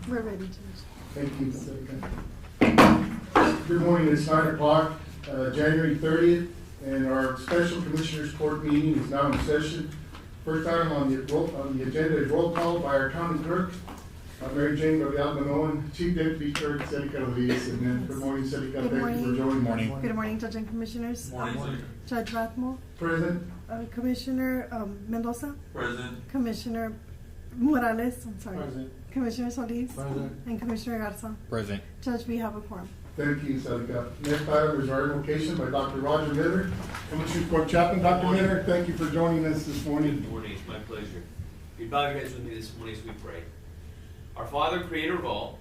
We're ready, Judge. Thank you. Good morning. It's 9 o'clock, January 30th, and our special commissioners court meeting is now in session. First item on the agenda is roll call by our county clerk, Mary Jane Manoan, Chief Deputy Clerk Celica Luis, and then good morning, Celica. Thank you for joining. Morning. Good morning, Judge and Commissioners. Morning. Judge Rathmore. Present. Commissioner Mendoza. Present. Commissioner Morales. I'm sorry. Present. Commissioner Solis. Present. And Commissioner Garza. Present. Judge, we have a quorum. Thank you, Celica. Next item is our invocation by Dr. Roger Miller, Commissioner's Court Chaplain. Dr. Miller, thank you for joining us this morning. Good morning, it's my pleasure. If you bow your heads with me this morning as we pray. Our Father, Creator of all,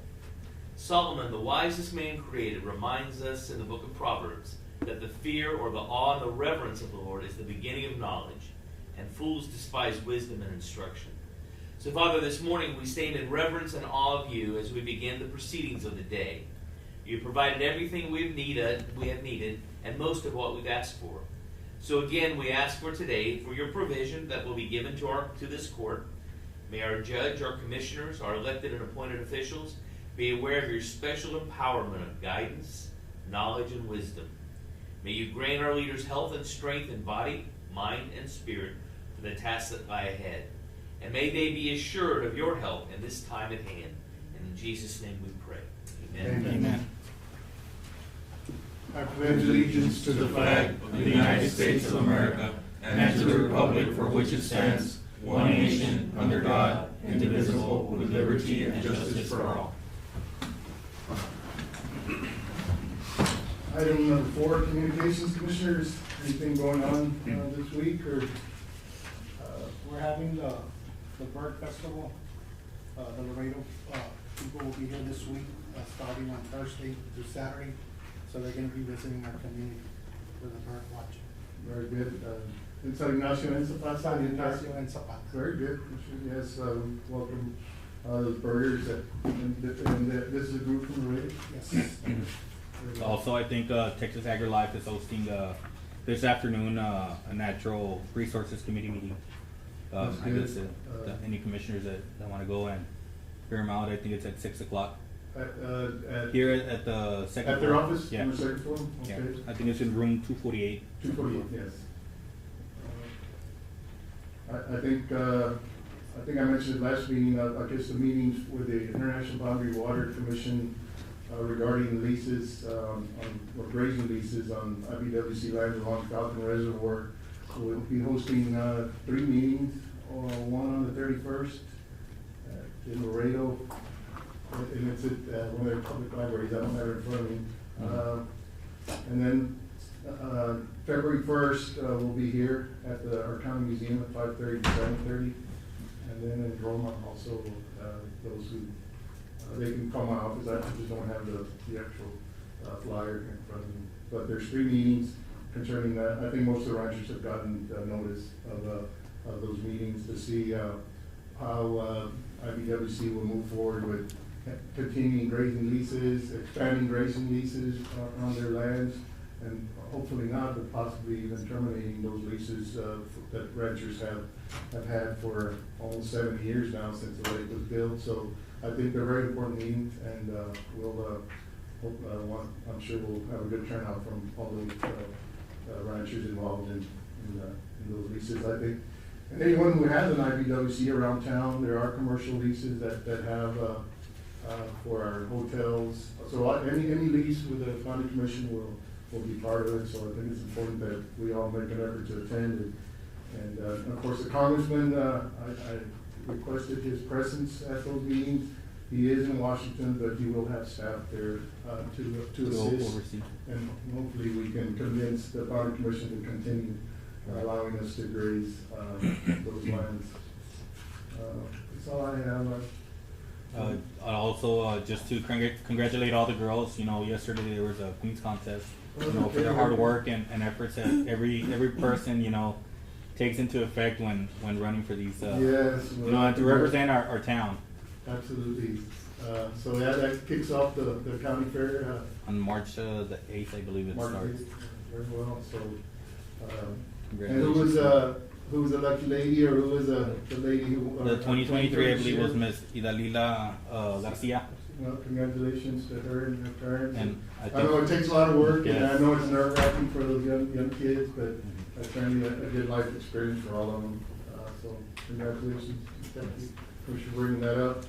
Solomon, the wisest man created, reminds us in the book of Proverbs that the fear or the awe and the reverence of the Lord is the beginning of knowledge, and fools despise wisdom and instruction. So, Father, this morning we stand in reverence and awe of you as we begin the proceedings of the day. You provided everything we have needed, and most of what we've asked for. So again, we ask for today for your provision that will be given to this court. May our judge, our commissioners, our elected and appointed officials be aware of your special empowerment of guidance, knowledge, and wisdom. May you grant our leaders health and strength in body, mind, and spirit for the tasks that lie ahead. And may they be assured of your help in this time at hand. And in Jesus' name we pray. Amen. Amen. I pledge allegiance to the flag of the United States of America and to the republic for which it stands, one nation, under God, indivisible, with liberty and justice for all. Item number 4, communications commissioners. Anything going on this week or? We're having the Bird Festival. The Laredo people will be here this week, starting on Thursday through Saturday. So they're going to be visiting our community for the bird watching. Very good. In San Ignacio and Zapata. San Ignacio and Zapata. Very good. Yes, welcome those birders. And this is a group from Laredo? Yes. Also, I think Texas AgriLife is hosting this afternoon a natural resources committee meeting. I guess any commissioners that want to go and hear them out, I think it's at 6 o'clock. Here at the second at their floor. office? Yeah. On the second floor? Okay. Yeah. I think it's in room 248. 248, yes. I think I mentioned it last meeting. I guess the meetings with the International Boundary Water Commission regarding leases or grazing leases on IBWC land along Falcon Reservoir. We'll be hosting 3 meetings. One on the 31st in Laredo, and it's at one of their public libraries. I don't have it in front of me. And then February 1st, we'll be here at our county museum at 5:30 to 7:30. And then in Roma also, those who, they can call my office. I just don't have the actual flyer in front of me. But there's 3 meetings concerning that. I think most of the ranchers have gotten notice of those meetings to see how IBWC will move forward with continuing grazing leases, expanding grazing leases on their lands, and hopefully not, but possibly even terminating those leases that ranchers have had for almost 70 years now since the lake was built. So I think they're very important meetings, and I'm sure we'll have a good turnout from all those ranchers involved in those leases. I think, and anyone who has an IBWC around town, there are commercial leases that have for our hotels. So any lease with the county commission will be part of it. So I think it's important that we all make an effort to attend. And of course, the congressman, I requested his presence at those meetings. He is in Washington, but he will have staff there to assist. Oversee. And hopefully we can convince the Boundary Commission to continue allowing us to graze those lands. That's all I have. Also, just to congratulate all the girls. Yesterday there was a Queen's contest. For their hard work and efforts that every person takes into effect when running for these. Yes. And to represent our town. Absolutely. So that kicks off the county fair on March the 8th, I believe it March starts. 8th. Very well. So, and it Congratulations. was who was the lucky lady, or who was the lady who? The 2023, I believe, was Miss Idalila Garcia. Well, congratulations to her and her parents. And I know it takes a lot of work, and I Yes. know it's nerve-wracking for those young kids, but that's certainly a good life experience for all of them. So congratulations. Thank you for bringing that up.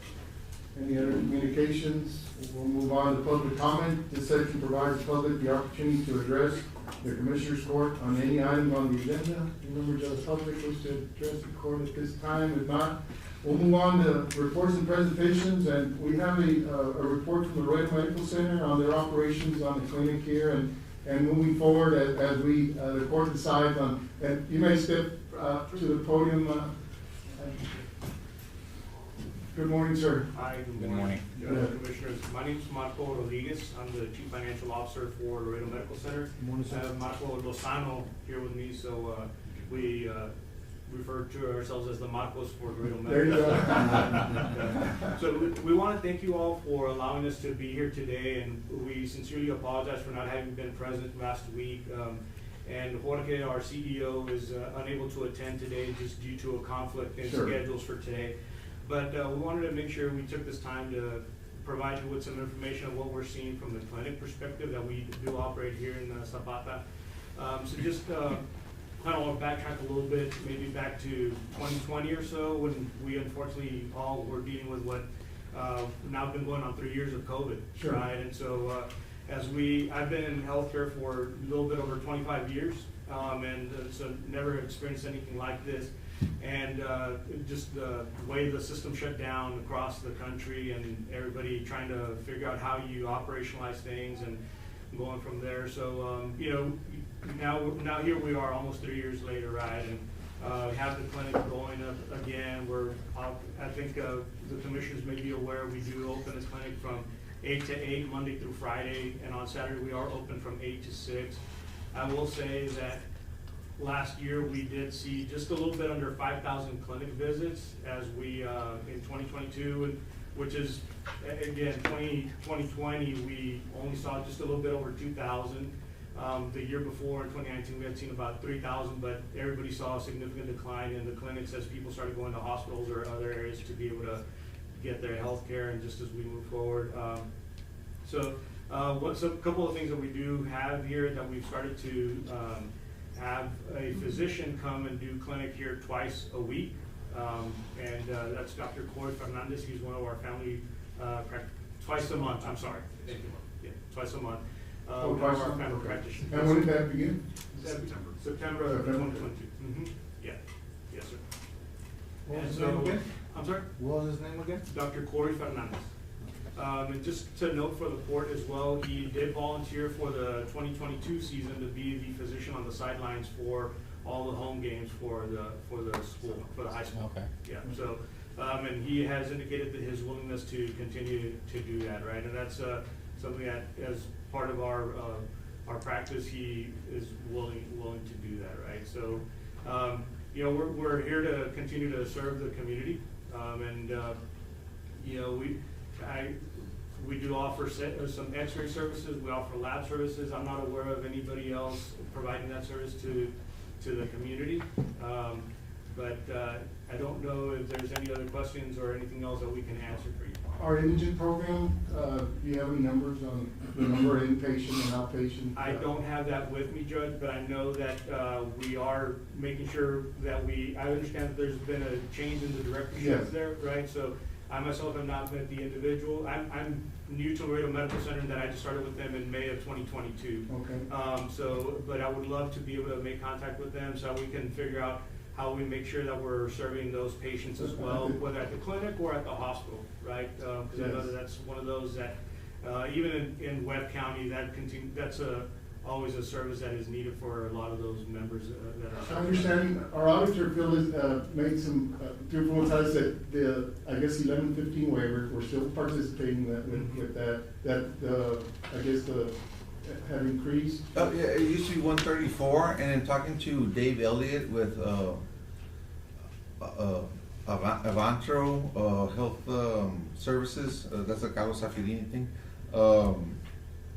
Any other communications? We'll move on to public comment. This section provides the public the opportunity to address the Commissioners Court on any item on the agenda. Any members of the public wish to address the court at this time? If not, we'll move on to reports and presentations, and we have a report from the Royal Medical Center on their operations on the clinic here, and moving forward as we, the court decides on, and you may step to the podium. Good morning, sir. Hi, Good morning. Commissioners. My name is Marco Rodriguez. I'm the Chief Financial Officer for Laredo Medical Center. Good morning, sir. I have Marco Lozano here with me, so we refer to ourselves as the Marcos for Laredo There you Medical. go. So we want to thank you all for allowing us to be here today, and we sincerely apologize for not having been present last week. And Jorge, our CEO, is unable to attend today just due to a conflict in Sure. schedules for today. But we wanted to make sure we took this time to provide you with some information of what we're seeing from the clinic perspective that we do operate here in Zapata. So just kind of want to backtrack a little bit, maybe back to 2020 or so, when we unfortunately all were dealing with what now been going on 3 years of COVID, Sure. right? And so I've been in healthcare for a little bit over 25 years, and so never experienced anything like this. And just the way the system shut down across the country, and everybody trying to figure out how you operationalize things and going from there. So now here we are almost 3 years later, right? And have the clinic going up again. I think the commissioners may be aware we do open this clinic from 8 to 8 Monday through Friday, and on Saturday we are open from 8 to 6. I will say that last year we did see just a little bit under 5,000 clinic visits as we in 2022, and which is again 2020 we only saw just a little bit over 2,000. The year before in 2019 we had seen about 3,000, but everybody saw a significant decline in the clinics as people started going to hospitals or other areas to be able to get their health care, and just as we move forward. So a couple of things that we do have here that we've started to have a physician come and do clinic here twice a week, and that's Dr. Corey Fernandez. He's one of our family, twice a month, I'm sorry. Thank you. Yeah, twice a month. One Twice of our a family month, okay. practitioners. And when did that begin? September of 2022. Yeah, yes, sir. What was And his name again? I'm sorry? What was his name again? Dr. Corey Fernandez. And just to note for the court as well, he did volunteer for the 2022 season to be the physician on the sidelines for all the home games for the school, for the high school. Okay. Yeah, so, and he has indicated that his willingness to continue to do that, right? And that's something that, as part of our practice, he is willing to do that, right? So, we're here to continue to serve the community, and we do offer some x-ray services, we offer lab services. I'm not aware of anybody else providing that service to the community. But I don't know if there's any other questions or anything else that we can answer for you. Our indigent program, do you have any numbers on the number of inpatient and outpatient? I don't have that with me, Judge, but I know that we are making sure that I understand that there's been a change in the directorship Yes. there, right? So I myself have not met the individual. I'm new to Laredo Medical Center, and that I just started with them in May of 2022. Okay. But I would love to be able to make contact with them so we can figure out how we make sure that we're serving those patients as well, whether at the clinic or at the hospital, right? Because I know that that's one of those that, even in Webb County, that's always a service that is needed for a lot of those members that are. I understand our auditor, Phil, has made some truthful ties that the, I guess, 1115 waiver, we're still participating with that, I guess, have increased. Oh, yeah, it used to be 134, and then talking to Dave Elliott with Avantro Health Services, that's a Carlos Saffirini thing.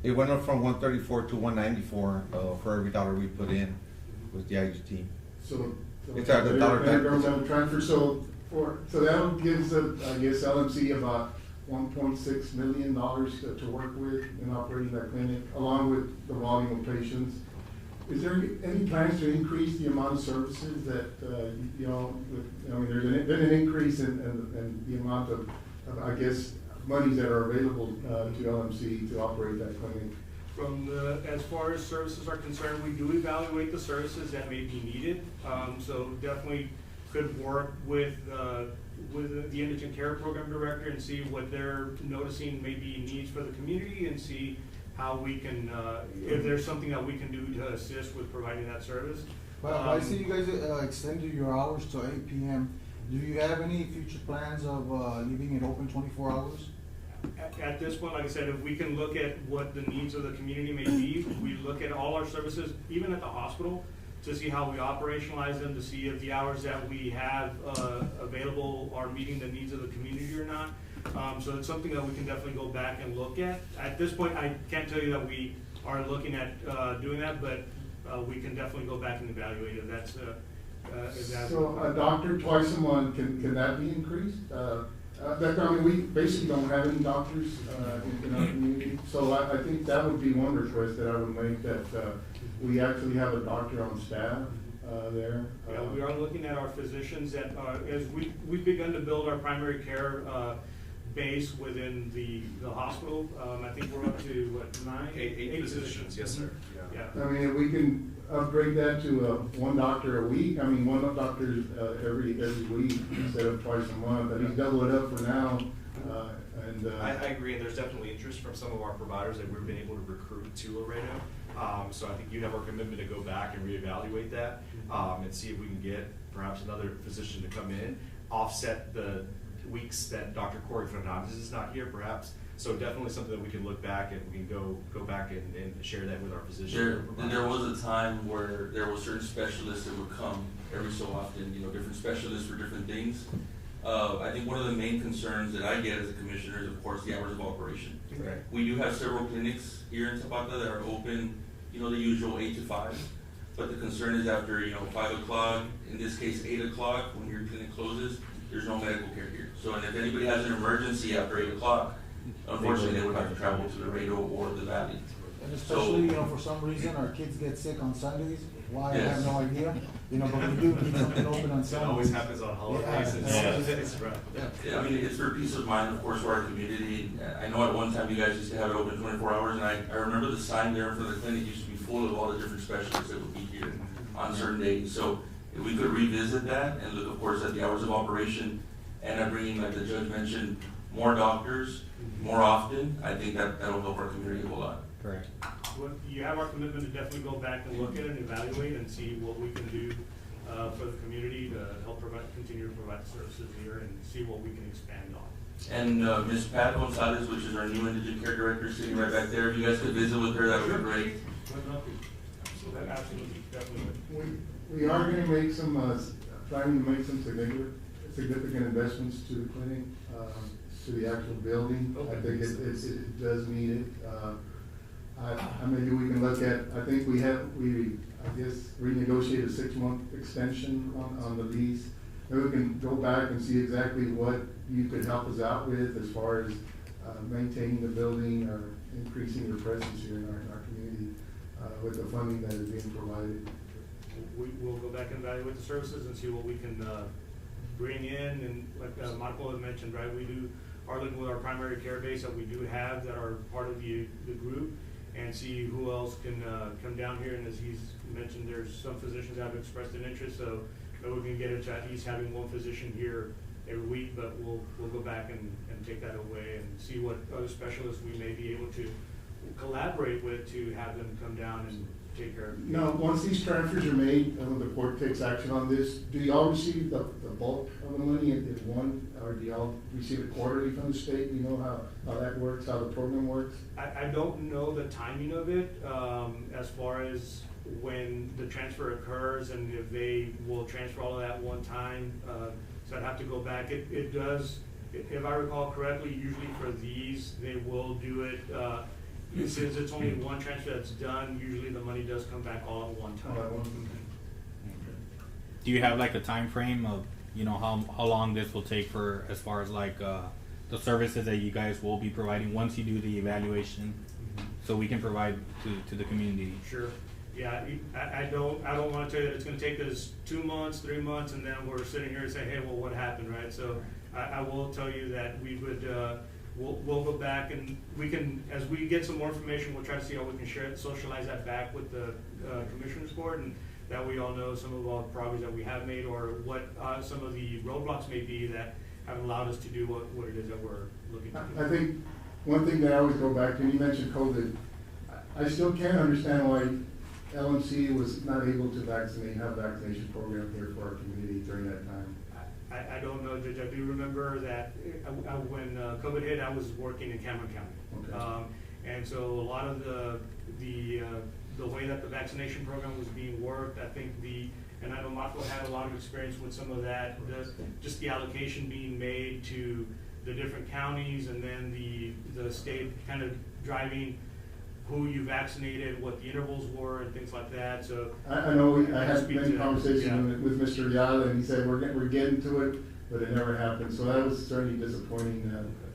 It went up from 134 to 194 for every dollar we put in with the IGT. So It's at the dollar type. Intergovernmental transfer, so that gives, I guess, LMC about $1.6 million to work with in operating that clinic, along with the volume of patients. Is there any plans to increase the amount of services that, you know, I mean, there's been an increase in the amount of, I guess, monies that are available to LMC to operate that clinic? As far as services are concerned, we do evaluate the services that may be needed. So definitely could work with the indigent care program director and see what they're noticing may be needs for the community, and see how we can, if there's something that we can do to assist with providing that service. But I see you guys extended your hours to 8 p.m. Do you have any future plans of leaving it open 24 hours? At this point, like I said, if we can look at what the needs of the community may be, we look at all our services, even at the hospital, to see how we operationalize them, to see if the hours that we have available are meeting the needs of the community or not. So it's something that we can definitely go back and look at. At this point, I can't tell you that we are looking at doing that, but we can definitely go back and evaluate if that's. So a doctor twice a month, can that be increased? I mean, we basically don't have any doctors in our community, so I think that would be one request that I would make, that we actually have a doctor on staff there. Yeah, we are looking at our physicians that as we've begun to build our primary care base within the hospital. I think we're up to what, eight physicians. Yes, sir. Yeah. I mean, if we can upgrade that to one doctor a week, I mean, one doctor every week instead of twice a month, at least double it up for now. I agree, and there's definitely interest from some of our providers that we've been able to recruit to Laredo. So I think you have our commitment to go back and reevaluate that and see if we can get perhaps another physician to come in, offset the weeks that Dr. Corey Fernandez is not here, perhaps. So definitely something that we can look back and we can go back and share that with our physicians. There was a time where there were certain specialists that would come every so often, you know, different specialists for different things. I think one of the main concerns that I get as a commissioner is, of course, the hours of operation. Right. We do have several clinics here in Zapata that are open, you know, the usual 8 to 5. But the concern is after, you know, 5 o'clock, in this case 8 o'clock, when your clinic closes, there's no medical care here. So, and if anybody has an emergency after 8 o'clock, unfortunately, they would have to travel to Laredo or the Valley. And especially, you know, for some reason, our kids get sick on Sundays. Why, I have no idea. You know, but we do need something open on Sundays. It always happens on holidays. It's rough. Yeah, I mean, it's for peace of mind, of course, for our community. I know at one time you guys used to have it open 24 hours, and I remember the sign there for the clinic used to be full of all the different specialists that would be here on certain days. So if we could revisit that and look, of course, at the hours of operation and at bringing, like the judge mentioned, more doctors more often, I think that'll help our community a whole lot. Correct. Well, you have our commitment to definitely go back and look at it and evaluate and see what we can do for the community to help continue to provide services here, and see what we can expand on. And Ms. Pat Gonzalez, which is our new indigent care director, sitting right back there. If you guys could visit with her, that would be great. Absolutely, definitely. We are going to make some, planning to make some significant investments to the clinic, to the actual building. Okay. I think it does need it. Maybe we can look at, I think we renegotiated a 6-month extension on the lease. Maybe we can go back and see exactly what you could help us out with as far as maintaining the building or increasing your presence here in our community with the funding that is being provided. We'll go back and evaluate the services and see what we can bring in, and like Marco had mentioned, right, we are looking with our primary care base that we do have that are part of the group, and see who else can come down here. And as he's mentioned, there's some physicians that have expressed an interest, so maybe we can get it to at least having one physician here every week, but we'll go back and take that away and see what other specialists we may be able to collaborate with to have them come down and take care of it. Now, once these transfers are made, and the court takes action on this, do y'all receive the bulk of the money in one, or do y'all receive it quarterly from the state? Do you know how that works, how the program works? I don't know the timing of it, as far as when the transfer occurs and if they will transfer all of that one time. So I'd have to go back. It does, if I recall correctly, usually for these, they will do it, since it's only one transfer that's done, usually the money does come back all at one time. do you have like a time frame of, you know, how long this will take for, as far as like the services that you guys will be providing once you do the evaluation, so we can provide to the community? Sure. Yeah, I don't want to tell you that it's going to take us 2 months, 3 months, and then we're sitting here and say, hey, well, what happened, right? So I will tell you that we would, we'll go back and we can, as we get some more information, we'll try to see how we can share it, socialize that back with the Commissioners Board, and that we all know some of all the progress that we have made, or what some of the roadblocks may be that have allowed us to do what it is that we're looking to do. I think one thing that I always go back to, and you mentioned COVID, I still can't understand why LMC was not able to have a vaccination program here for our community during that time. I don't know, Judge. I do remember that when COVID hit, I was working in Cameron County. Okay. And so a lot of the way that the vaccination program was being worked, I think and I know Marco had a lot of experience with some of that, just the allocation being made to the different counties, and then the state kind of driving who you vaccinated, what the intervals were, and things like that. So I know I had many conversations with Mr. Yala, and he said we're getting to it, but it never happened. So that was certainly disappointing.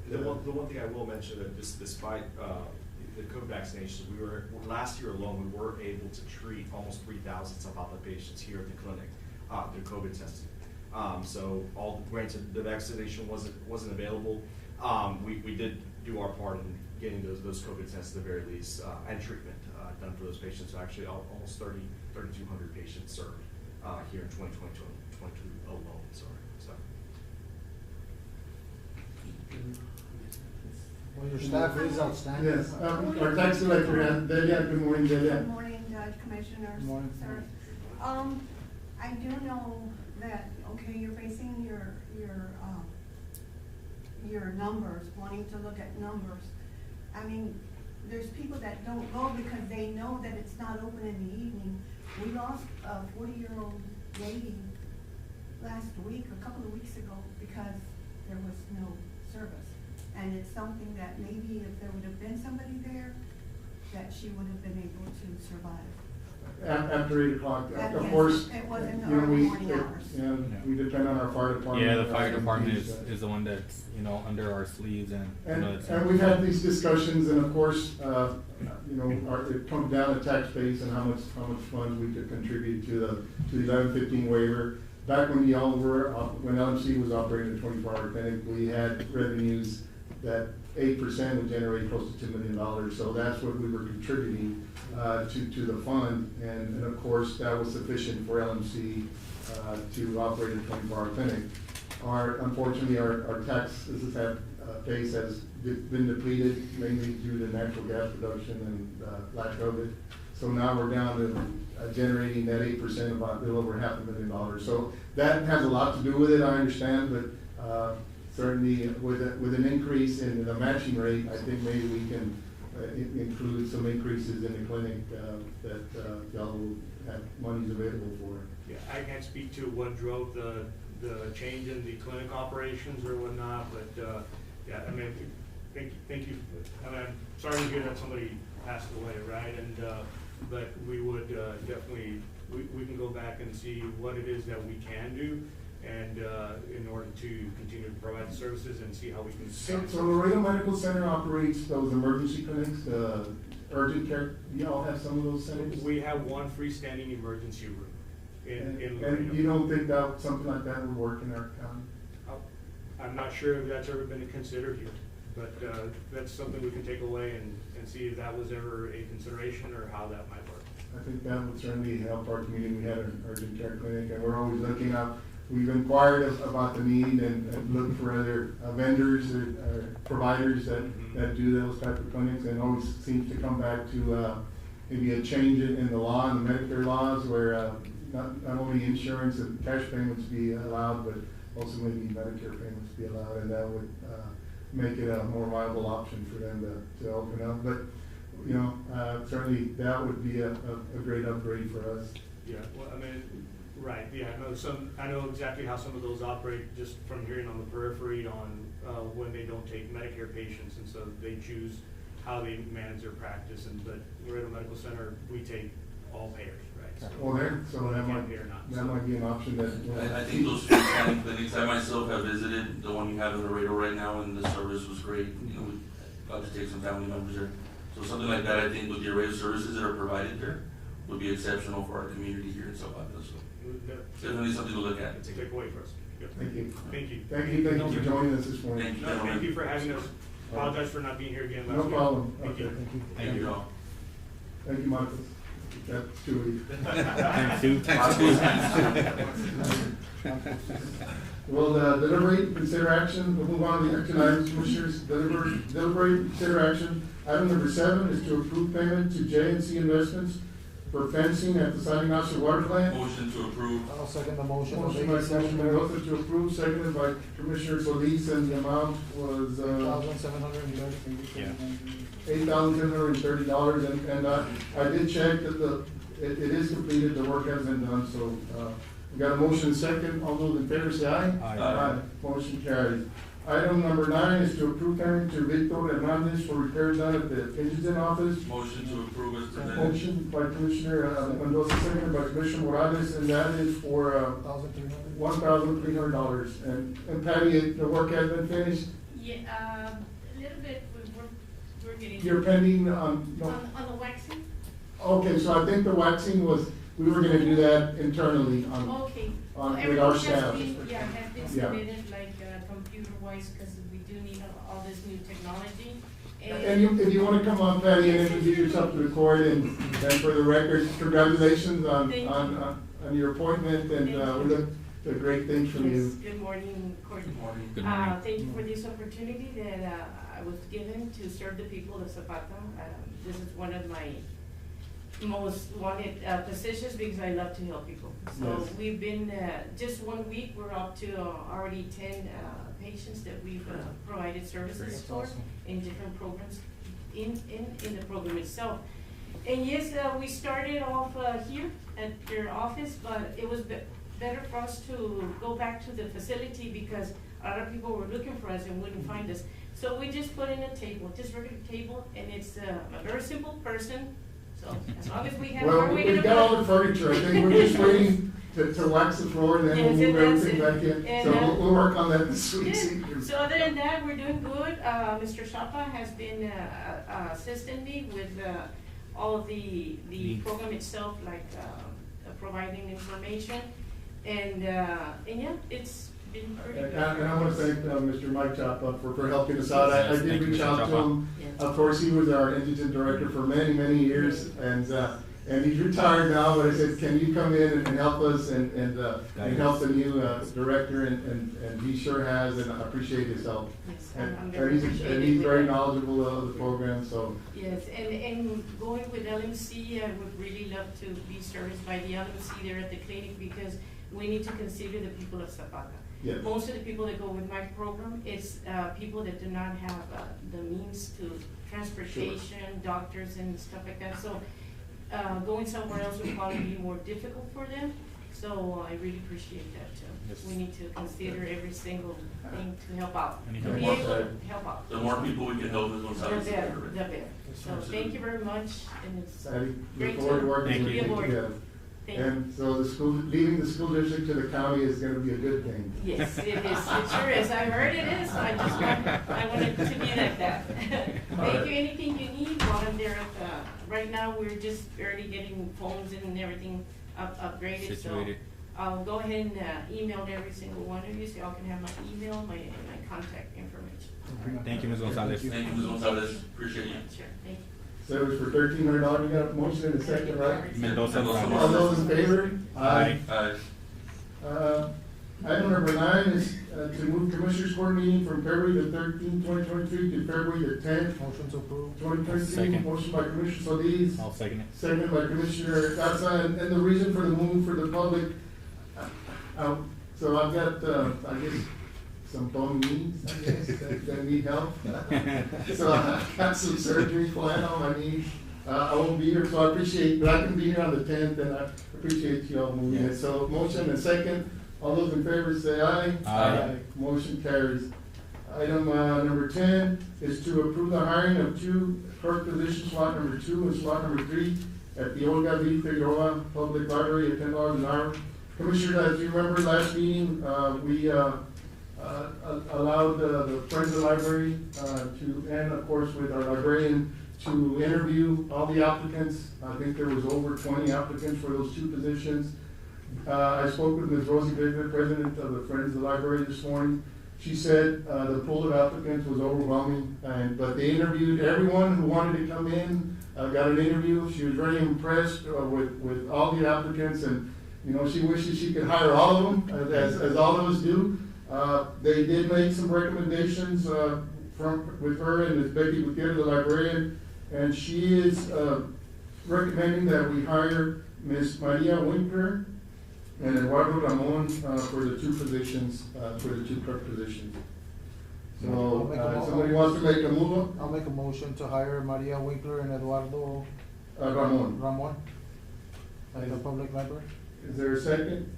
The one thing I will mention that despite the COVID vaccinations, last year alone we were able to treat almost 3,000 Zapata patients here at the clinic. They're COVID tested. So granted the vaccination wasn't available. We did do our part in getting those COVID tests at the very least, and treatment done for those patients. So actually almost 3,200 patients served here in 2022 alone, sorry. So. Well, your staff is outstanding. Yes, our tax collector, Delia, good morning, Delia. Good morning, Judge, Commissioners, Good morning. sir. I do know that, okay, you're basing your numbers, wanting to look at numbers. I mean, there's people that don't go because they know that it's not open in the evening. We lost a 40-year-old lady last week, a couple of weeks ago, because there was no service. And it's something that maybe if there would have been somebody there, that she would have been able to survive. After 8 o'clock, Yes, of course. it was in the you know, early morning hours. Yeah, we depend on our fire department. Yeah, the fire department is the one that's, you know, under our sleeves, and you know, and we've had these discussions, and of course, you know, it comes down to tax base and how much funds we could contribute to the 1115 waiver. Back when y'all were when LMC was operating a 24-hour clinic, we had revenues that 8% would generate close to $2 million. So that's what we were contributing to the fund, and of course that was sufficient for LMC to operate a 24-hour clinic. Unfortunately, our tax base has been depleted mainly due to natural gas production and lack of it. So now we're down to generating that 8%, about a little over $500,000. So that has a lot to do with it, I understand, but certainly with an increase in the matching rate, I think maybe we can include some increases in the clinic that y'all will have monies available for. Yeah, I can't speak to what drove the change in the clinic operations or whatnot, but yeah, I mean, thank you. I mean, I'm sorry to hear that somebody passed away, right? And but we would definitely we can go back and see what it is that we can do, and in order to continue to provide services and see how we can. So Laredo Medical Center operates those emergency clinics, urgent care. Do y'all have some of those centers? We have one freestanding emergency room in Laredo. And you don't think that something like that would work in our county? I'm not sure if that's ever been considered here, but that's something we can take away and see if that was ever a consideration or how that might work. I think that would certainly help our community. We had an urgent care clinic, and we're always looking up. We've inquired about the need and looked for other vendors or providers that do those type of clinics, and always seems to come back to maybe a change in the law, in the Medicare laws, where not only insurance and cash payments be allowed, but also maybe Medicare payments be allowed, and that would make it a more viable option for them to open up. But you know, certainly that would be a great upgrade for us. Yeah, well, I mean, right, yeah, I know exactly how some of those operate just from hearing on the periphery on when they don't take Medicare patients, and so they choose how they manage their practice. But Laredo Medical Center, we take all payers, right? So- Well, there, so that Can might, pay or not, that so- might be an option that, I think those freestanding clinics, I myself have visited the one you have in Laredo right now, and the service was great. You know, I'll just take some family members there. So something like that, I think with the array of services that are provided there, would be exceptional for our community here in Zapata. So definitely something to look at. It's a good way for us. Yep. thank you. Thank you. Thank you for joining us this morning. Thank you, No, thank gentlemen. you for having us. Apologize for not being here again last No week. problem. Thank Okay, you. thank you. Thank you all. Thank you, Marcus. That's two of you. Thanks, Sue. Well, deliberate, consider action, we'll move on to the action items, Commissioners. Deliberate, consider action. Item number 7 is to approve payment to J&C Investments for fencing at the San Ignacio Water Plant. Motion to approve. I'll second the motion. Motion by Commissioner Mendoza to approve, seconded by Commissioner Solis, and the amount was, Yeah. $8,730, and I did check that it is completed, the work has been done, so, we got a motion and second, all those in favor say aye. Aye. Motion carries. Item number 9 is to approve payment to Victor Hernandez for repairs done at the Indigent office. Motion to approve as presented. Motion by Commissioner Mendoza, seconded by Commissioner Morales, and that is for, $1,300. And Patty, the work has been finished? Yeah, a little bit, we're getting. You're pending on, no. On the waxing? Okay, so I think the waxing was, we were gonna do that internally Okay. on, Well, with our everything has staff. been- Yeah, has been Yeah. submitted, like, computer-wise, because we do need all this new technology. And if you wanna come on, Patty, and introduce yourself to the court, and for the record, congratulations on Thank you. on your appointment, and, Thank we look for great things from Yes, you. good morning, Court. Good morning. Good morning. Thank you for this opportunity that, I was given to serve the people of Zapata. This is one of my most wanted, positions because I love to help people. So Yes. we've been, just 1 week, we're up to already 10, patients that we've, provided services That's for awesome. in different programs, in the program itself. And yes, we started off, here at your office, but it was better for us to go back to the facility because a lot of people were looking for us and wouldn't find us. So we just put in a table, just regular table, and it's, a very simple person. So as long as we have. Well, our way we've to got go. all the furniture, I think we're just waiting to wax the floor, and then we'll Yes, move and that's everything it. back in. And, So we'll work on that this week. Yeah. So other than that, we're doing good. Mr. Shapa has been, assisting me with, all of the Neat. program itself, like, providing information. And yeah, it's been pretty And good. I want to thank Mr. Mike Chapa for helping us out. I Yes, did thank you, reach Mr. out to Chapa. him. Yes. Of course, he was our indigent director for many, many years, and he's retired now, but I said, can you come in and help us and help the new director, and he sure has, and I appreciate his help. Yes, And I'm very appreciative. and he's with very that. knowledgeable of the program, so. Yes, and going with LMC, I would really love to be serviced by the LMC there at the clinic because we need to consider the people of Zapata. Yes. Most of the people that go with my program, it's, people that do not have, the means to transportation, doctors and stuff like that. So, going somewhere else would probably be more difficult for them. So I really appreciate that too. Yes. We need to consider every single thing to help out, Any to help be out. able to help out. The more people we can help, is The one better, the better. So Absolutely. thank you very much, and it's Patty, great look forward to to working Thank with you. be you aboard. together. Thank you. And so leaving the school district to the county is gonna be a good thing. Yes, it is, it sure is, I heard it is, I want it to be like that. Thank you, anything you need while I'm there at, right now, we're just barely getting phones and everything upgraded, so. Situated. I'll go ahead and, email every single one of you, so y'all can have my email, my contact information. Thank you, Ms. Gonzalez. Thank you, Ms. Gonzalez. Appreciate you. Sure, thank you. So it was for $1,300, we got a motion in a second, right? Mendoza. All those in favor? Aye. Item number 9 is to move Commissioners Court meeting from February the 13th, 2023 to February the 10th, Motion to approve. 2023. Second. Motion by Commissioner Solis, I'll second it. second by Commissioner Garza, and the reason for the move for the public. So I've got, I guess, some bone knees, I guess, that need help. So I've got some surgery planned on my knees. I won't be here, so I appreciate, but I can be here on the 10th, and I appreciate you all moving it. Yes. So motion and second, all those in favor say aye. Aye. Motion carries. Item number 10 is to approve the hiring of 2 clerk positions, slot number 2 and slot number 3 at the Olga V. Figueroa Public Library at $10 an hour. Commissioners, as you remember last meeting, we allowed the Friends of the Library to, and of course with our librarian, to interview all the applicants. I think there was over 20 applicants for those two positions. I spoke with Ms. Rosie Bigler, president of the Friends of the Library this morning. She said the pool of applicants was overwhelming, but they interviewed everyone who wanted to come in, got an interview. She was very impressed with all the applicants, and she wishes she could hire all of them, as all of us do. They did make some recommendations with her and Ms. Becky Gutierrez, the librarian, and she is recommending that we hire Ms. Maria Winkler and Eduardo Ramon for the two positions, for the two clerk positions. So, somebody wants to make a move? I'll make a motion to hire Maria Winkler and Eduardo Ramon. At the public library. Is there a second?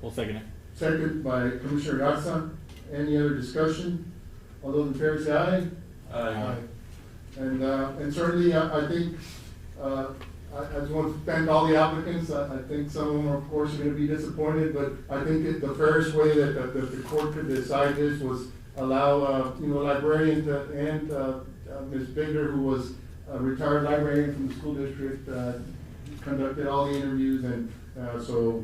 We'll second it. Second by Commissioner Garza. Any other discussion? All those in favor say aye. Aye. And certainly, I think, I just want to thank all the applicants. I think some of them, of course, are going to be disappointed, but I think the fairest way that the court could decide this was allow, librarian and Ms. Bigler, who was a retired librarian from the school district, conducted all the interviews, and so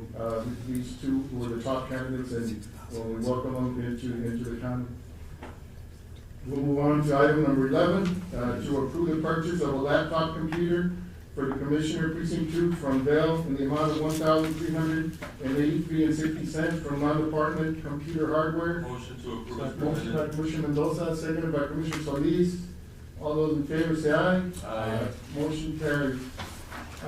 these two were the top candidates, and we welcome them into the county. We'll move on to item number 11, to approve the purchase of a laptop computer for the Commissioner Precinct 2 from Dell in the amount of $1,383.60 from non-department computer hardware. Motion to approve. Motion by Commissioner Mendoza, seconded by Commissioner Solis. All those in favor say aye. Aye. Motion carries.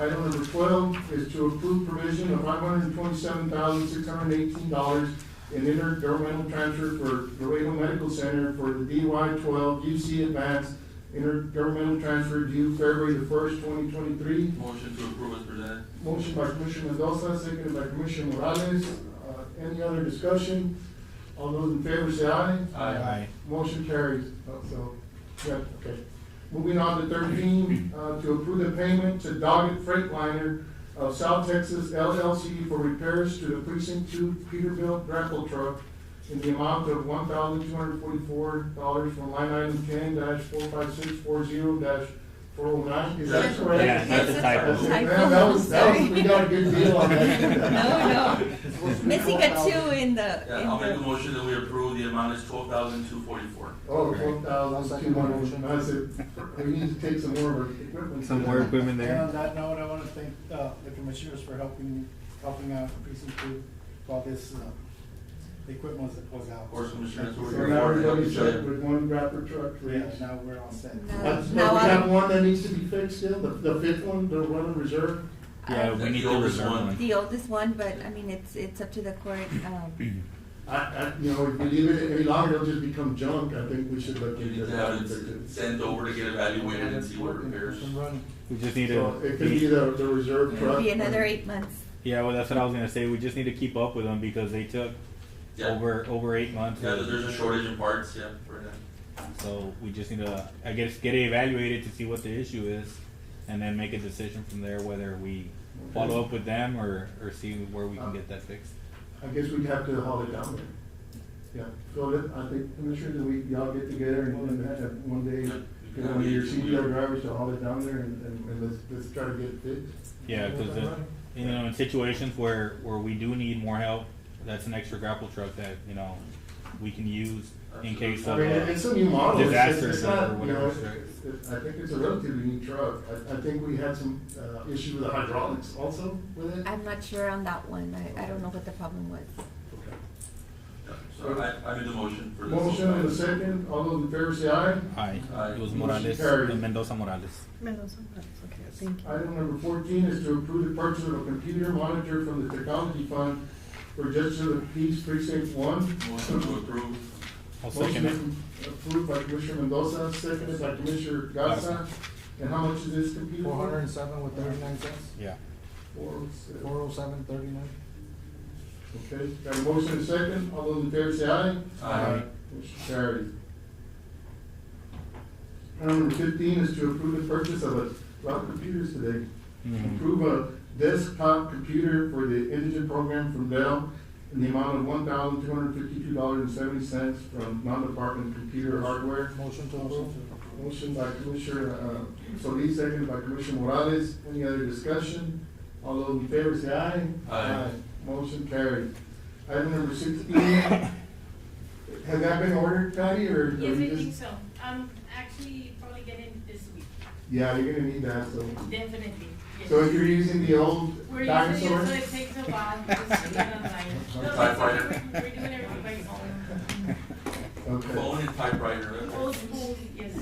Item number 12 is to approve provision of $527,618 in intergovernmental transfer for Laredo Medical Center for the DY12 UC Advanced intergovernmental transfer due February the 1st, 2023. Motion to approve as presented. Motion by Commissioner Mendoza, seconded by Commissioner Morales. Any other discussion? All those in favor say aye. Aye. Motion carries. Okay. Moving on to 13, to approve the payment to Doggett Freightliner of South Texas LLC for repairs to the Precinct 2 Peterbilt grapple truck in the amount of $1,244 from line item 10-45640-409. Is that correct? Yeah, that's a typo. We got a good deal on that. No. Missing a 2 in the. Yeah, I'll make a motion that we approve. The amount is $12,244. Oh, 12,200. I said, we need to take some more equipment. Some more equipment And there. on that note, I want to thank the commissioners for helping out Precinct 2 while this equipment was out. Of course, Commissioner, that's what So we're now here for, help everybody's each set other. with one grapper truck for Yeah, each. now we're all set. No. But Now we I- have one that needs to be fixed still, the fifth one, the one in reserve. Yeah, we need the the oldest reserve one. one. The oldest one, but I mean, it's up to the court. If we leave it any longer, it'll just become junk. I think we should look You into need to that. have it sent over to get evaluated and see what repairs. Up and running. We just need So to. it could be the reserve It'll truck. be another 8 months. Yeah, well, that's what I was gonna say. We just need to keep up with them because they took Yeah. over 8 months. Yeah, there's a shortage in parts, yeah, for that. So we just need to, I guess, get it evaluated to see what the issue is, and then make a decision from there whether we follow up with them or see where we can get that fixed. I guess we'd have to haul it down there. Yeah, so I think, Commissioner, that y'all get together and have one day, get one of your CDL drivers to haul it down there and let's try to get it fixed. Yeah, because in situations where we do need more help, that's an extra grapple truck that we can use in case I of mean, it's a new model. disasters It's not, or whatever. I think it's a relatively new truck. I think we had some issue with the hydraulics also with it. I'm not sure on that one. I don't know what the problem was. So I made the motion for this. Motion and a second. All those in favor say aye. Aye. Aye. It was Motion Morales, carried. Mendoza Morales. Mendoza, that's okay, thank you. Item number 14 is to approve the purchase of a computer monitor from the Technology Fund for Justice of the Peace Precinct 1. Motion to approve. I'll second it. Motion approved by Commissioner Mendoza, seconded by Commissioner Garza. And how much is this computer? for? $407.39. Yeah. 407. 407.39. Okay, got a motion and a second. All those in favor say aye. Aye. Motion carried. Item number 15 is to approve the purchase of a a lot of computers today. Mhm. Approve a desktop computer for the indigent program from Dell in the amount of $1,252.70 from non-department computer hardware. Motion to approve. Motion by Commissioner Solis, second by Commissioner Morales. Any other discussion? All those in favor say aye. Aye. Motion carried. Item number 16. Has that been ordered, Patty, or? Yes, we I just- think so. I'm actually probably getting this week, Yeah, you're gonna need that, so. definitely. Yes. So if you're using the old We're dinosaur? using it, so it takes a while. Just to get online. No, Typewriter. we're doing everything by phone. Okay. Phone and typewriter. Old school, yes.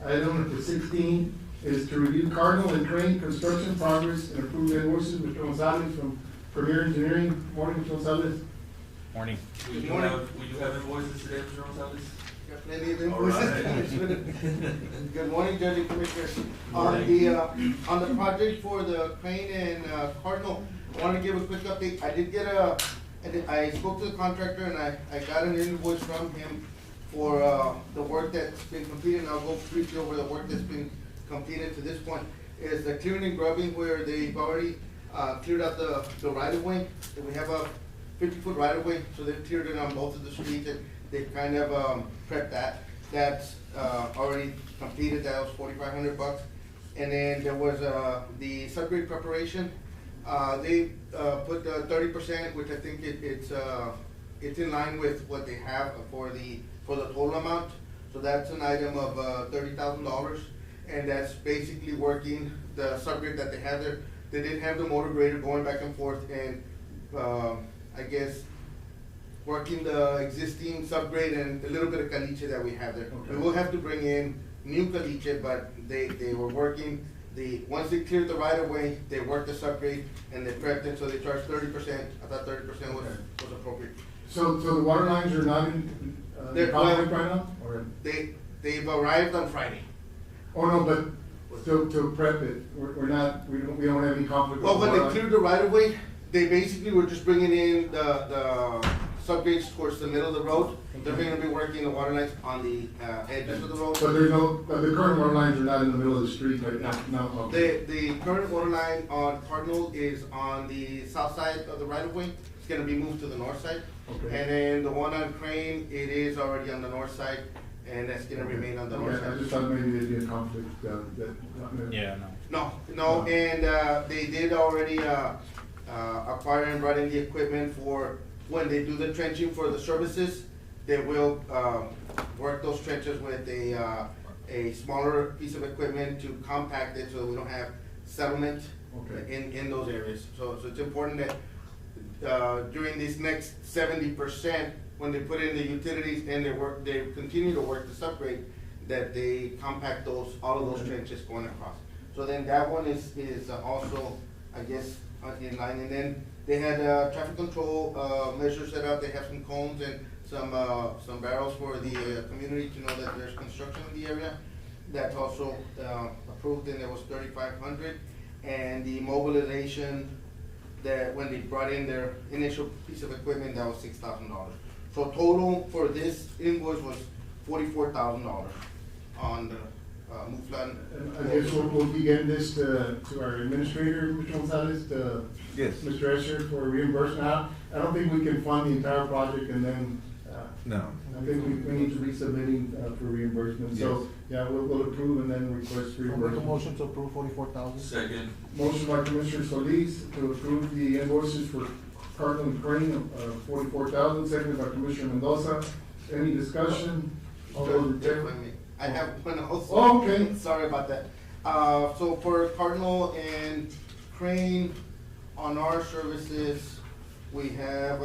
Item number 16 is to review Cardinal and Crane construction progress and approve invoices. Mr. Gonzalez from Premier Engineering. Morning, Mr. Gonzalez. Morning. We do have invoices today, Mr. Gonzalez? Got plenty of All right. invoices. Good morning, Judge and Commissioners. On the project for the Crane and Cardinal, I want to give a quick update. I spoke to the contractor and I got an invoice from him for the work that's been completed, and I'll go briefly over the work that's been completed to this point. Is the clearing and grubbing where they've already cleared out the right of way. We have a 50-foot right of way, so they've cleared it on both of the streets, and they've kind of prepped that. That's already completed. That was $4,500. And then there was the subgrade preparation. They put 30%, which I think it's in line with what they have for the total amount. So that's an item of $30,000, and that's basically working the subgrade that they have there. They did have the motor grader going back and forth, and I guess working the existing subgrade and a little bit of caliche that we have there. Okay. We will have to bring in new caliche, but they were working once they cleared the right of way, they worked the subgrade and they prepped it, so they charged 30%. I thought 30% was appropriate. So the water lines are not in conflict right now? Or? They've arrived on Friday. Oh, no, but to prep it, we don't have any conflict. Well, with when the they water cleared the right of way, they basically were just bringing in the subgrades towards the middle of the road. They're going to be working the water lines on the edges of the road. But there's no, the current water lines are not in the middle of the street right now? No. Okay. The current water line on Cardinal is on the south side of the right of way. It's going to be moved to the north side. Okay. And then the one on Crane, it is already on the north side, and that's going to remain on the north Okay, side. I just thought maybe there'd be a conflict Yeah, no. No, and they did already acquire and brought in the equipment for when they do the trenching for the services. They will work those trenches with a smaller piece of equipment to compact it so we don't have settlement in those areas. So it's important that during these next 70%, when they put in the utilities and they continue to work the subgrade, that they compact all of those trenches going across. So then that one is also, I guess, in line. And then they had traffic control measures set up. They have some cones and some barrels for the community to know that there's construction in the area. That's also approved, and it was $3,500. And the mobilization, that when they brought in their initial piece of equipment, that was $6,000. So total for this invoice was $44,000 on the Muflan. I guess we'll be getting this to our administrator, Mr. Gonzalez, to Yes. Mr. Escher for reimbursement. I don't think we can fund the entire project and then, No. I think we need to resubmitting for reimbursement. So, yeah, we'll approve and then request I'll make a reimbursement. motion to approve 44,000. Second. Motion by Commissioner Solis to approve the invoices for Cardinal and Crane, 44,000, seconded by Commissioner Mendoza. Any discussion? All those in favor? I have one also. Oh, okay. Sorry about that. So for Cardinal and Crane, on our services, we have,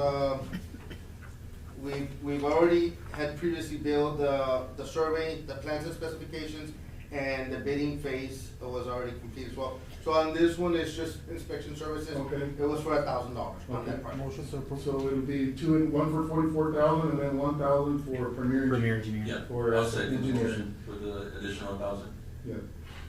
we've already had previously billed the survey, the plans and specifications, and the bidding phase was already completed as well. So on this one, it's just inspection services. Okay. It was for $1,000 on that part. Motion to approve. So it'll be one for 44,000 and then 1,000 for Premier. Premier Engineering. Yeah, For I'll second the engineering. motion for the additional 1,000. Yeah.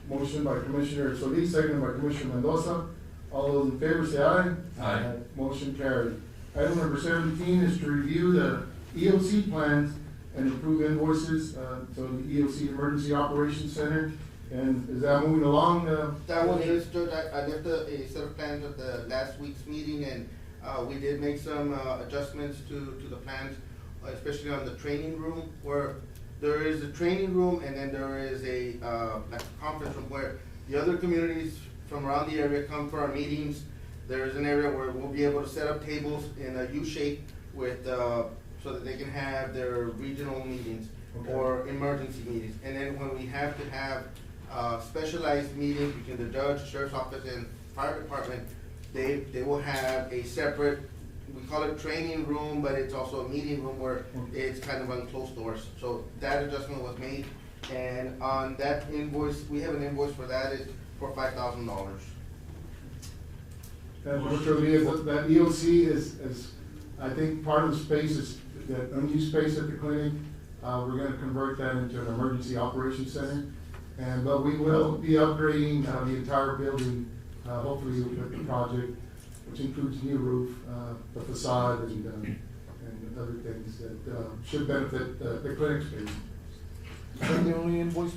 Motion by Commissioner Solis, seconded by Commissioner Mendoza. All those in favor say aye. Aye. Motion carried. Item number 17 is to review the EOC plans and approve invoices. So the EOC Emergency Operations Center And is that moving along? That one is, Judge, I left a set of plans at the last week's meeting, and we did make some adjustments to the plans, especially on the training room, where there is a training room and then there is a like a conference room where the other communities from around the area come for our meetings. There is an area where we'll be able to set up tables in a U shape with, so that they can have their regional meetings or emergency meetings. And then when we have to have specialized meetings between the judge, sheriff's office, and fire department, they will have a separate, we call it training room, but it's also a meeting room where it's kind of on closed doors. So that adjustment was made, and on that invoice, we have an invoice for that, is for $5,000. And Mr. Elias, that EOC is, I think, part of the space is, that unused space at the clinic, we're gonna convert that into an emergency operations center. But we will be upgrading the entire building, hopefully with the project, which includes new roof, the facade, and other things that should benefit the clinic space. Is that the only invoice?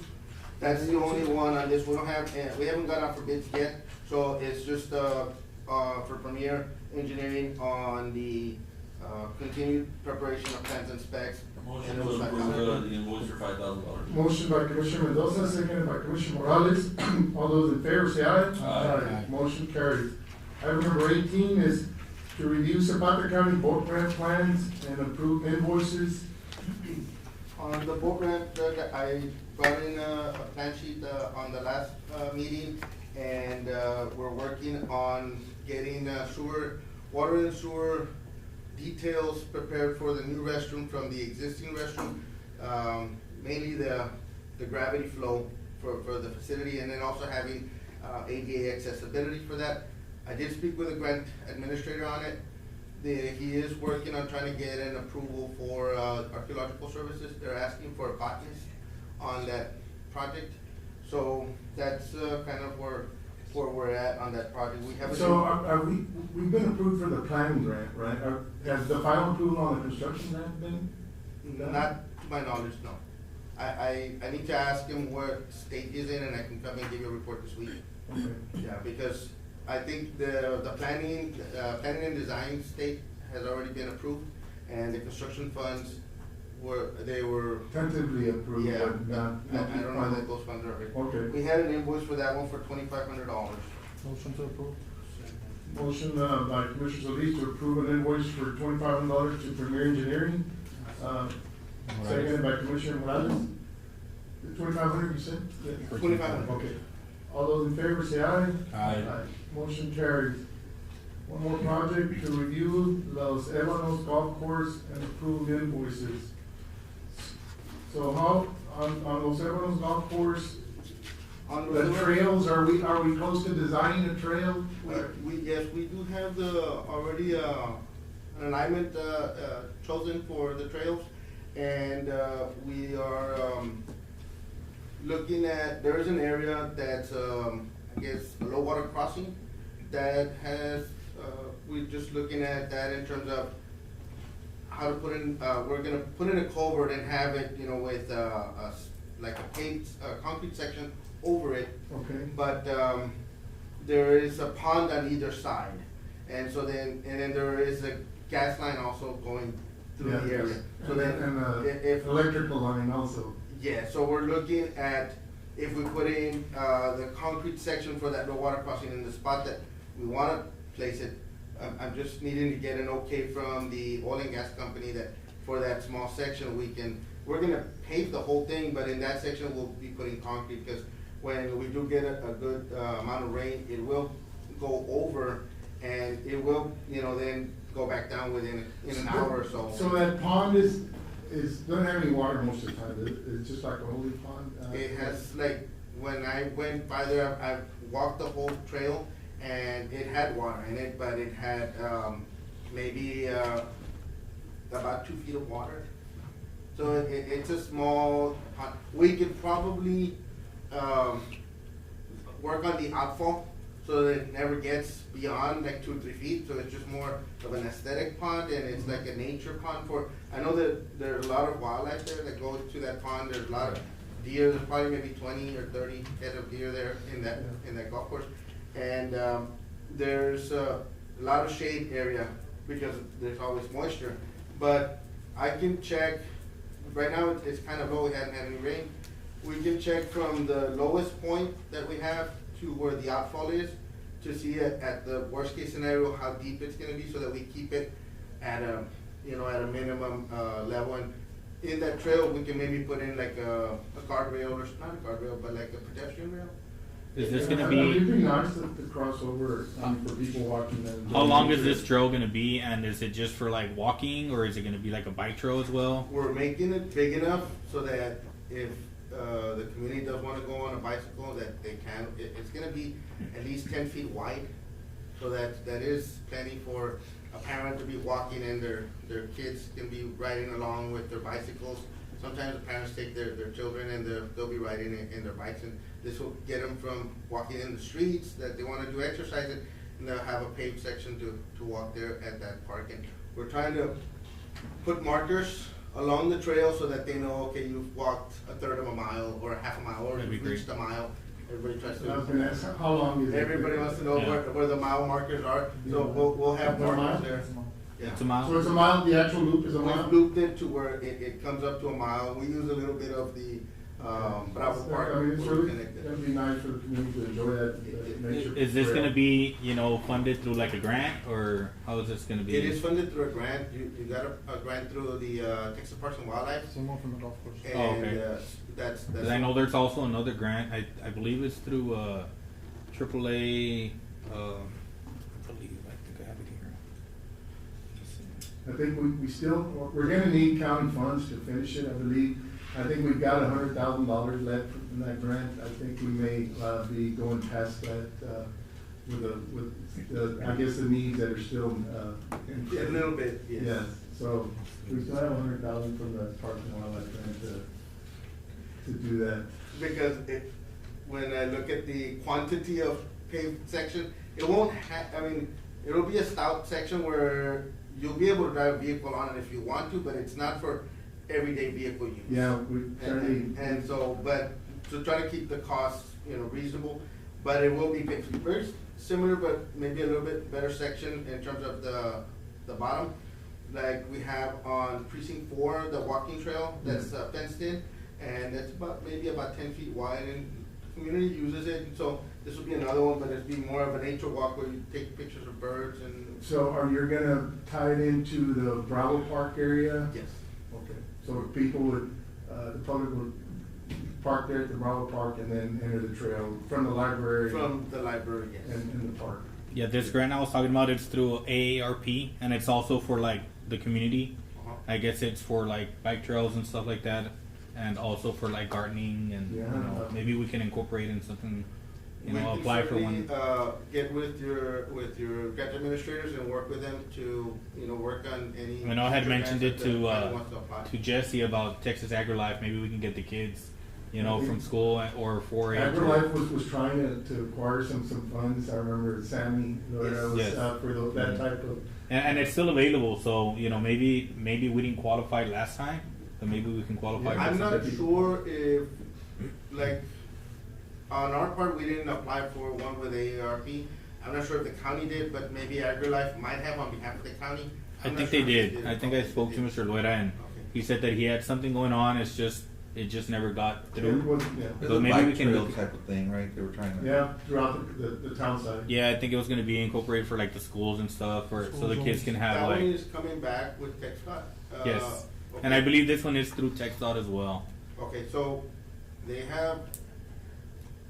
That's the only one on this. We don't have, we haven't got out for bids yet, so it's just for Premier Engineering on the continued preparation of plans and specs. Motion to approve the invoice for $5,000. Motion by Commissioner Mendoza, seconded by Commissioner Morales. All those in favor say aye. Aye. Motion carries. Item number 18 is to review Zapata County boat ramp plans and approve invoices. On the boat ramp, Judge, I brought in a plan sheet on the last meeting, and we're working on getting water and sewer details prepared for the new restroom from the existing restroom, mainly the gravity flow for the facility, and then also having ADA accessibility for that. I did speak with the grant administrator on it. He is working on trying to get an approval for archaeological services. They're asking for a botanist on that project. So that's kind of where we're at on that project. We haven't. So we've been approved for the planning grant, right? Has the final approval on the construction grant been done? Not to my knowledge, no. I need to ask him what state he's in, and I can come and give you a report this week. Okay. Yeah, because I think the planning and design state has already been approved, and the construction funds were Tentatively approved. Yeah, but I don't know that those funds are available. Okay. We had an invoice for that one for $2,500. Motion to approve. Motion by Commissioner Solis to approve an invoice for $2,500 to Premier Engineering. Seconded by Commissioner Morales. 2,500 you said? 2,500. Okay. All those in favor say aye. Aye. Motion carries. One more project to review Los Ebanos Golf Course and approve invoices. So how, on Los Ebanos Golf Course, On the Los Ebanos- trails, are we close to designing a trail? Yes, we do have already an alignment chosen for the trails, and we are looking at, there is an area that's, I guess, a low water crossing that has, we're just looking at that in terms of how to put in, we're gonna put in a culvert and have it, with like a paved, concrete section over it. Okay. But there is a pond on either side, and so then there is a gas line also going through the area. So then, if electrical line also. Yeah, so we're looking at if we put in the concrete section for that low water crossing in the spot that we want to place it. I'm just needing to get an okay from the oil and gas company that for that small section we're gonna pave the whole thing, but in that section we'll be putting concrete, because when we do get a good amount of rain, it will go over, and it will, then go back down in an hour or so. So that pond doesn't have any water most of the time. It's just like a holy pond. It has, like, when I went by there, I walked the whole trail, and it had water in it, but it had maybe about 2 feet of water. So it's a small pond. We could probably work on the outfall so that it never gets beyond like 2 or 3 feet. So it's just more of an aesthetic pond, and it's like a nature pond I know that there's a lot of wildlife there that go to that pond. There's a lot of deer, there's probably maybe 20 or 30 head of deer there in that golf course. And there's a lot of shade area because there's always moisture. But I can check, right now it's kind of low, we hadn't had any rain. We can check from the lowest point that we have to where the outfall is to see at the worst case scenario how deep it's gonna be so that we keep it at a, at a minimum level. And in that trail, we can maybe put in like a guardrail, or not a guardrail, but like a pedestrian rail. Is this gonna It'd be, be nice to cross over for people walking. how long is this trail gonna be, and is it just for like walking, or is it gonna be like a bike trail as well? We're making it big enough so that if the community does want to go on a bicycle, that they can. It's gonna be at least 10 feet wide, so that is plenty for a parent to be walking and their kids can be riding along with their bicycles. Sometimes the parents take their children and they'll be riding in their bikes, and this will get them from walking in the streets that they want to do exercise in, and they'll have a paved section to walk there at that park. And we're trying to put markers along the trail so that they know, okay, you've walked a third of a mile or a half a mile or you've reached a mile. Everybody tries I was gonna ask, how long is it? Everybody wants to know where the mile markers are, so we'll have markers there. Yeah. It's a mile? So it's a mile, the actual loop is a mile? We've looped it to where it comes up to a mile. We use a little bit of the Bravo Park. I mean, it's where really, we connect it. that'd be nice for the community to enjoy that nature. Is this trail. gonna be, funded through like a grant, or how is this gonna be? It is funded through a grant. You got a grant through the Texas Parks and Wildlife. Someone from the golf course. And Oh, okay. that's. 'Cause I know there's also another grant, I believe it's through, AAA, I think I have it here. I think we still, we're gonna need county funds to finish it, I believe. I think we've got $100,000 left in that grant. I think we may, be going past that, with the, I guess the needs that are still, A little bit, yes. Yes, so we still have 100,000 from the Parks and Wildlife grant to do that. Because when I look at the quantity of paved section, it won't it'll be a stout section where you'll be able to drive a vehicle on it if you want to, but it's not for everyday vehicle use. Yeah, we certainly. And so, but to try to keep the costs, reasonable, but it will be very similar, but maybe a little bit better section in terms of the bottom. Like we have on precinct 4, the walking trail that's fenced in, and it's maybe about 10 feet wide, and the community uses it. So this will be another one, but it'll be more of a nature walk where you take pictures of birds and. So are you gonna tie it into the Bravo Park area? Yes. Okay, so people would, the public would park there at the Bravo Park and then enter the trail from the library? From the library, yes. And in the park? Yeah, this grant I was talking about, it's through AARP, and it's also for like the community. I guess it's for like bike trails and stuff like that, and also for like gardening, and maybe we can incorporate in something, apply for one. Get with your grant administrators and work with them to work on any. I know I had future mentioned it grants that wants apply. to Jesse about Texas AgriLife. Maybe we can get the kids, from school or 4-H. AgriLife was trying to acquire some funds. I remember Sammy Lora was out for that type of. And it's still available, so maybe we didn't qualify last time, but maybe we can qualify. I'm not sure if, like, on our part, we didn't apply for one with AARP. I'm not sure if the county did, but maybe AgriLife might have on behalf of the county. I think they did. I think I spoke to Mr. Loera, and he said that he had something going on. It just never got through. So maybe we can do type of thing, right? They were trying to. Yeah, throughout the town side. Yeah, I think it was going to be incorporated for like the schools and stuff, so the kids can have that like. That one is coming back with TechStot. Yes, okay. And I believe this one is through TechStot as well. Okay, so they have.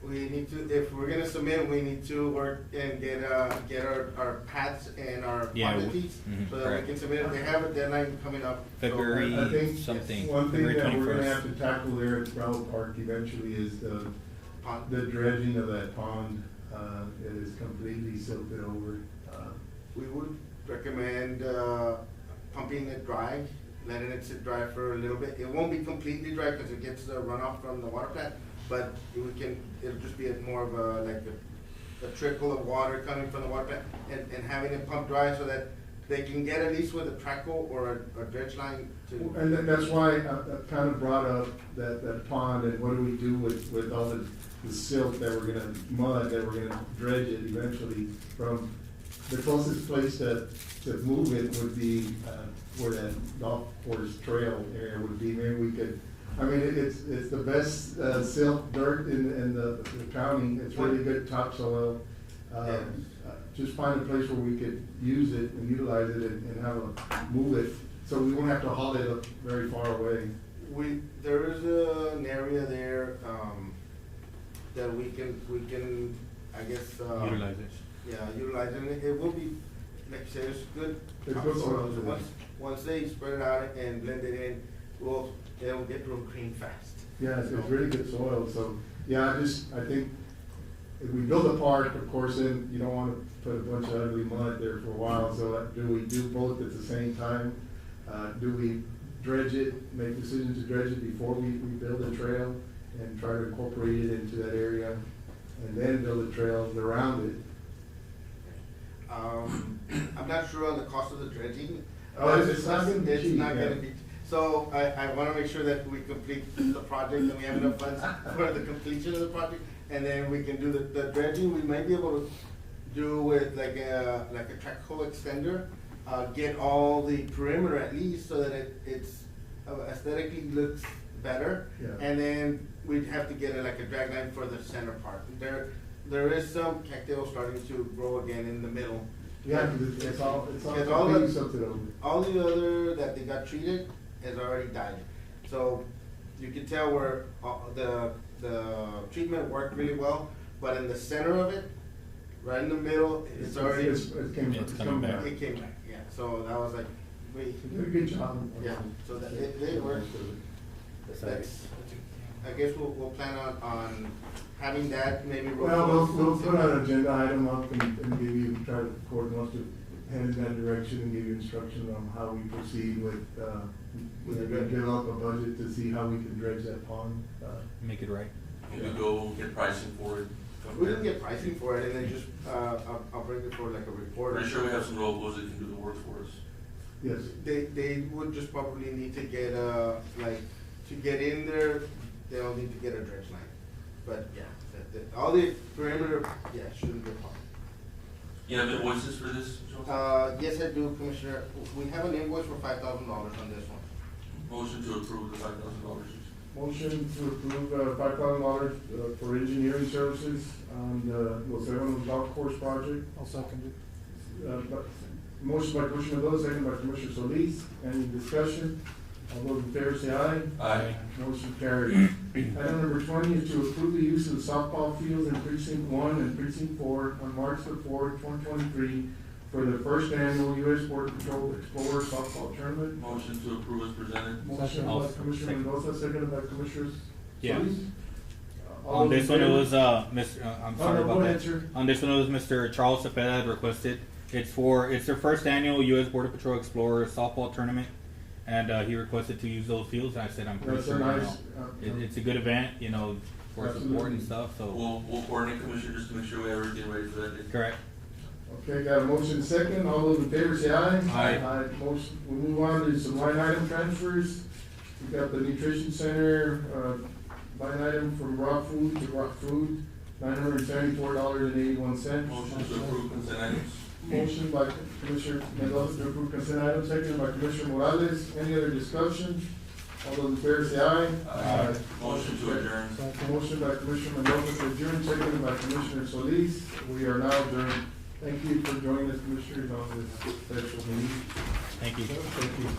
We need to, if we're gonna submit, we need to work and get our paths and our quantities so that we can submit it. They have a deadline coming up. February I think something. One thing February that 21st. we're gonna have to tackle there at Bravo Park eventually is the dredging of that pond. It is completely silted over. We would recommend pumping it dry, letting it sit dry for a little bit. It won't be completely dry because it gets the runoff from the water plant, but it'll just be more of a trickle of water coming from the water plant, and having it pumped dry so that they can get at least with a track hole or a dredge line to. And that's why I kind of brought up that pond and what do we do with all the silt that we're gonna, mud that we're gonna dredge it eventually from. The closest place to move it would be, where that golf course trail area would be. Maybe we could, I mean, it's the best, silt dirt in the county. It's really good topsoil. Just find a place where we could use it and utilize it and move it, so we won't have to haul it up very far away. There is an area there, that we can, I guess, Utilize it. yeah, utilize it. It will be, like you said, it's good. It's good soil. Once they spread it out and blend it in, it'll get real green fast. Yeah, it's really good soil, so, yeah, I think if we build a park, of course, then you don't wanna put a bunch of ugly mud there for a while, so do we do both at the same time? Do we dredge it, make decisions to dredge it before we build a trail and try to incorporate it into that area, and then build a trail around it? I'm not sure on the cost of the dredging. It's not gonna be cheap, not yeah. gonna be, so I wanna make sure that we complete the project and we have enough funds for the completion of the project, and then we can do the dredging. We might be able to do with like a track hole extender, get all the perimeter at least so that it's aesthetically looks better. Yeah. And then we'd have to get like a drag line for the center part. There is some cattail starting to grow again in the middle. Yeah, because it's all the, something over. all the other that they got treated has already died. So you can tell where the treatment worked really well, but in the center of it, right in the middle, it's already coming back. It came back, yeah. So that was like, wait. You did a good job. Yeah. So that it worked. I guess we'll plan on having that maybe. Well, we'll put an agenda item up and give you, try to coordinate us to head in that direction and give you instruction on how we proceed with, develop a budget to see how we can dredge that pond. Make it right. Maybe go get pricing for it. We didn't get pricing for it, and then just, I'll bring it for like a report. Pretty sure we have some locals that can do the work for us. Yes. They would just probably need to get, to get in there, they'll need to get a dredge line. But yeah, all the perimeter, yeah, shouldn't be a problem. You have invoices for this, Joe? Yes, I do, Commissioner. We have an invoice for $5,000 on this one. Motion to approve the $5,000. Motion to approve $5,000 for engineering services on the Los Ebanos Golf Course project. I'll second it. Motion by Commissioner Mendoza, second by Commissioner Solis. Any discussion? All those in favor say aye. Aye. Motion carried. Item number 20 is to approve the use of the softball fields in precinct 1 and precinct 4 on March the 4th, 2023 for the first annual U.S. Border Patrol Explorer softball tournament. Motion to approve as presented. Motion by Commissioner Mendoza, seconded by Commissioner Yeah. Solis. On this one, it was, Mr., I'm sorry about that. Sir. On this one, it was Mr. Charles Zapata had requested. It's their first annual U.S. Border Patrol Explorer softball tournament. And he requested to use those fields, and I said, I'm pretty That's sure, nice. it's a good event, for support and stuff, so. We'll coordinate, Commissioner, just to make sure we have everything ready for that day. Correct. Okay, got a motion second. All those in favor say aye. Aye. Motion, we move on to some line item transfers. We got the nutrition center, line item from raw food to rock food, $974.81. Motion to approve consent items. Motion by Commissioner Mendoza to approve consent item, second by Commissioner Morales. Any other discussion? All those in favor say aye. Aye. Motion to adjourn. Motion by Commissioner Mendoza to adjourn, second by Commissioner Solis. We are now adjourned. Thank you for joining us, Commissioners, on this special meeting. Thank you. Thank you.